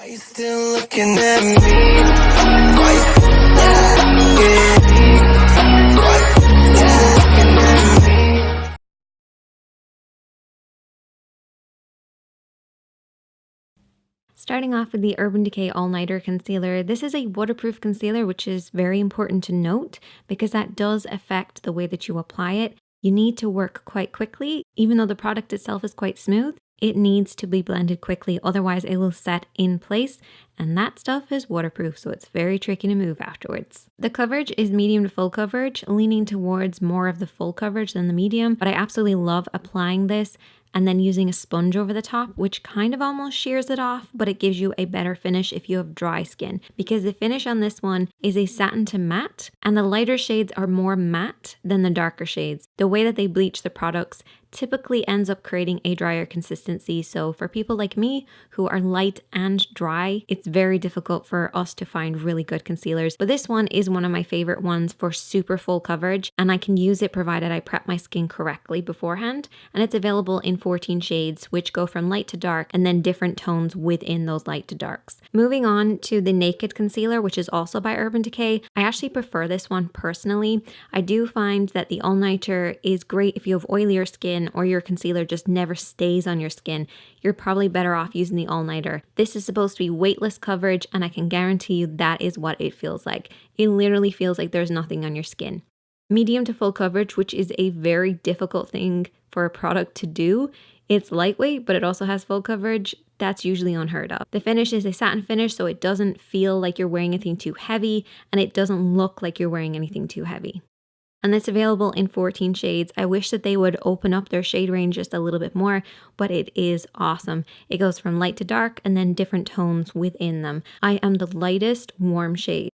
Are you still looking at me? Why you still looking at me? Starting off with the Urban Decay All Nighter Concealer, this is a waterproof concealer, which is very important to note because that does affect the way that you apply it. You need to work quite quickly. Even though the product itself is quite smooth, it needs to be blended quickly, otherwise it will set in place, and that stuff is waterproof, so it's very tricky to move afterwards. The coverage is medium to full coverage, leaning towards more of the full coverage than the medium, but I absolutely love applying this and then using a sponge over the top, which kind of almost shears it off, but it gives you a better finish if you have dry skin, because the finish on this one is a satin to matte, and the lighter shades are more matte than the darker shades. The way that they bleach the products typically ends up creating a drier consistency, so for people like me who are light and dry, it's very difficult for us to find really good concealers. But this one is one of my favorite ones for super full coverage, and I can use it provided I prep my skin correctly beforehand, and it's available in 14 shades, which go from light to dark and then different tones within those light to darks. Moving on to the Naked Concealer, which is also by Urban Decay. I actually prefer this one personally. I do find that the All Nighter is great if you have oilier skin or your concealer just never stays on your skin. You're probably better off using the All Nighter. This is supposed to be weightless coverage, and I can guarantee you that is what it feels like. It literally feels like there's nothing on your skin. Medium to full coverage, which is a very difficult thing for a product to do. It's lightweight, but it also has full coverage. That's usually unheard of. The finish is a satin finish, so it doesn't feel like you're wearing anything too heavy, and it doesn't look like you're wearing anything too heavy. And it's available in 14 shades. I wish that they would open up their shade range just a little bit more, but it is awesome. It goes from light to dark and then different tones within them. I am the lightest warm shade.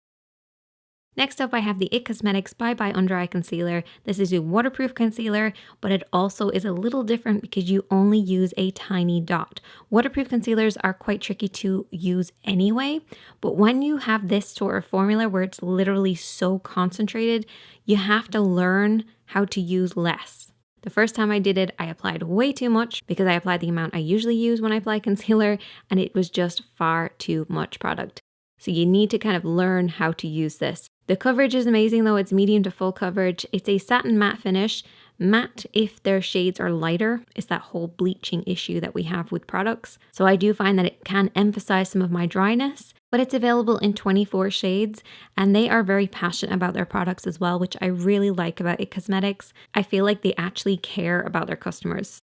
Next up, I have the IT Cosmetics Bye Bye Under Eye Concealer. This is a waterproof concealer, but it also is a little different because you only use a tiny dot. Waterproof concealers are quite tricky to use anyway, but when you have this sort of formula where it's literally so concentrated, you have to learn how to use less. The first time I did it, I applied way too much because I applied the amount I usually use when I apply concealer, and it was just far too much product. So you need to kind of learn how to use this. The coverage is amazing though. It's medium to full coverage. It's a satin matte finish. Matte if their shades are lighter. It's that whole bleaching issue that we have with products. So I do find that it can emphasize some of my dryness, but it's available in 24 shades, and they are very passionate about their products as well, which I really like about IT Cosmetics. I feel like they actually care about their customers.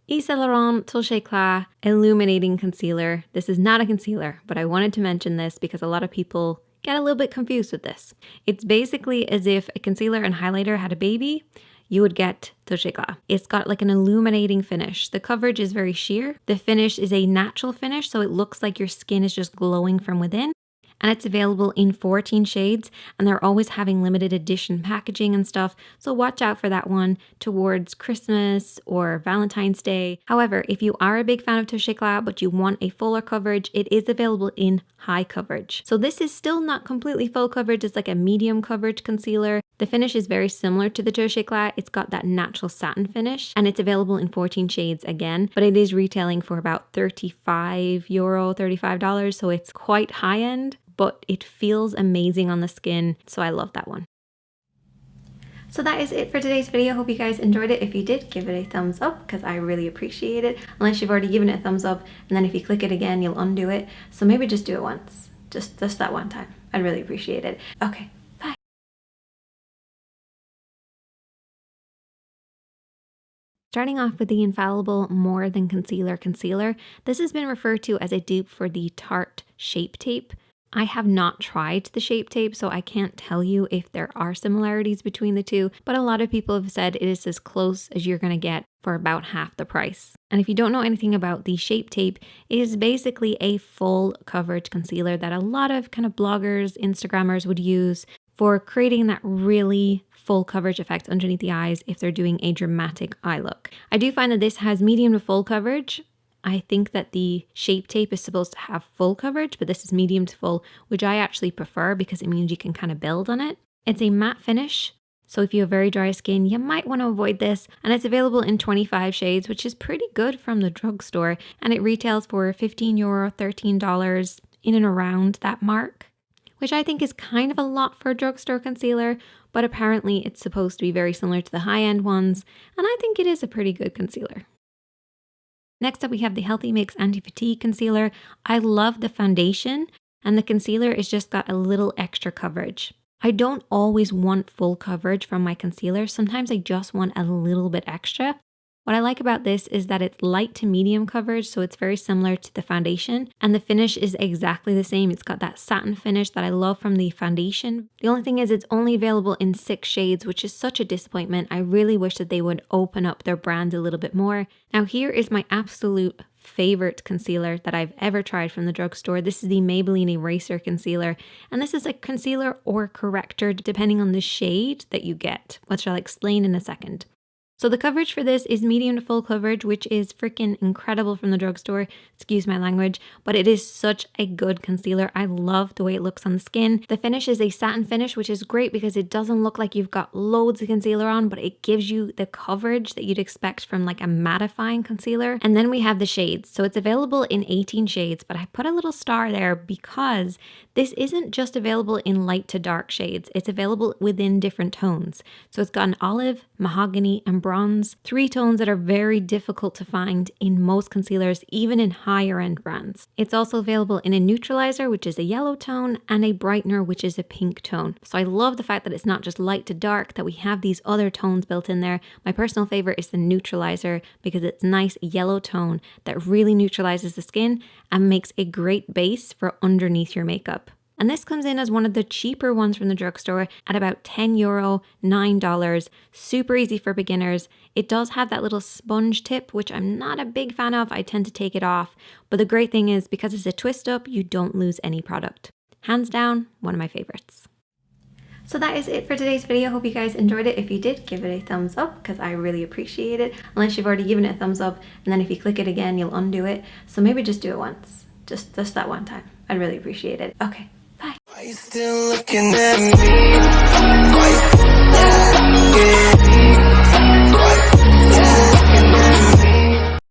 Yves Saint Laurent Touche Éclat Illuminating Concealer. This is not a concealer, but I wanted to mention this because a lot of people get a little bit confused with this. It's basically as if a concealer and highlighter had a baby, you would get Touche Éclat. It's got like an illuminating finish. The coverage is very sheer. The finish is a natural finish, so it looks like your skin is just glowing from within. And it's available in 14 shades, and they're always having limited edition packaging and stuff, so watch out for that one towards Christmas or Valentine's Day. However, if you are a big fan of Touche Éclat but you want a fuller coverage, it is available in high coverage. So this is still not completely full coverage, it's like a medium coverage concealer. The finish is very similar to the Touche Éclat. It's got that natural satin finish, and it's available in 14 shades again, but it is retailing for about €35, $35, so it's quite high end, but it feels amazing on the skin, so I love that one. So that is it for today's video. Hope you guys enjoyed it. If you did, give it a thumbs up because I really appreciate it. Unless you've already given it a thumbs up, and then if you click it again, you'll undo it. So maybe just do it once. Just that one time. I'd really appreciate it. Okay. Starting off with the infallible More Than Concealer. This has been referred to as a dupe for the Tarte Shape Tape. I have not tried the Shape Tape, so I can't tell you if there are similarities between the two, but a lot of people have said it is as close as you're going to get for about half the price. And if you don't know anything about the Shape Tape, it is basically a full coverage concealer that a lot of kind of bloggers, Instagrammers would use for creating that really full coverage effect underneath the eyes if they're doing a dramatic eye look. I do find that this has medium to full coverage. I think that the Shape Tape is supposed to have full coverage, but this is medium to full, which I actually prefer because it means you can kind of build on it. It's a matte finish. So if you have very dry skin, you might want to avoid this. And it's available in 25 shades, which is pretty good from the drugstore. And it retails for €15, $13, in and around that mark, which I think is kind of a lot for a drugstore concealer, but apparently it's supposed to be very similar to the high-end ones, and I think it is a pretty good concealer. Next up, we have the Healthy Mix Anti-Fatigue Concealer. I love the foundation, and the concealer is just got a little extra coverage. I don't always want full coverage from my concealer. Sometimes I just want a little bit extra. What I like about this is that it's light to medium coverage, so it's very similar to the foundation. And the finish is exactly the same. It's got that satin finish that I love from the foundation. The only thing is it's only available in 6 shades, which is such a disappointment. I really wish that they would open up their brand a little bit more. Now here is my absolute favorite concealer that I've ever tried from the drugstore. This is the Maybelline Eraser Concealer, and this is a concealer or corrector depending on the shade that you get, which I'll explain in a second. So the coverage for this is medium to full coverage, which is freaking incredible from the drugstore. Excuse my language, but it is such a good concealer. I love the way it looks on the skin. The finish is a satin finish, which is great because it doesn't look like you've got loads of concealer on, but it gives you the coverage that you'd expect from like a mattifying concealer. And then we have the shades. So it's available in 18 shades, but I put a little star there because this isn't just available in light to dark shades. It's available within different tones. So it's got an olive, mahogany, and bronze, 3 tones that are very difficult to find in most concealers, even in higher end brands. It's also available in a neutralizer, which is a yellow tone, and a brightener, which is a pink tone. So I love the fact that it's not just light to dark, that we have these other tones built in there. My personal favorite is the neutralizer because it's a nice yellow tone that really neutralizes the skin and makes a great base for underneath your makeup. And this comes in as one of the cheaper ones from the drugstore at about €10, $9, super easy for beginners. It does have that little sponge tip, which I'm not a big fan of. I tend to take it off. But the great thing is because it's a twist up, you don't lose any product. Hands down, one of my favorites. So that is it for today's video. Hope you guys enjoyed it. If you did, give it a thumbs up because I really appreciate it. Unless you've already given it a thumbs up, and then if you click it again, you'll undo it. So maybe just do it once. Just that one time. I'd really appreciate it. Okay. Bye. Why you still looking at me? Why you, yeah.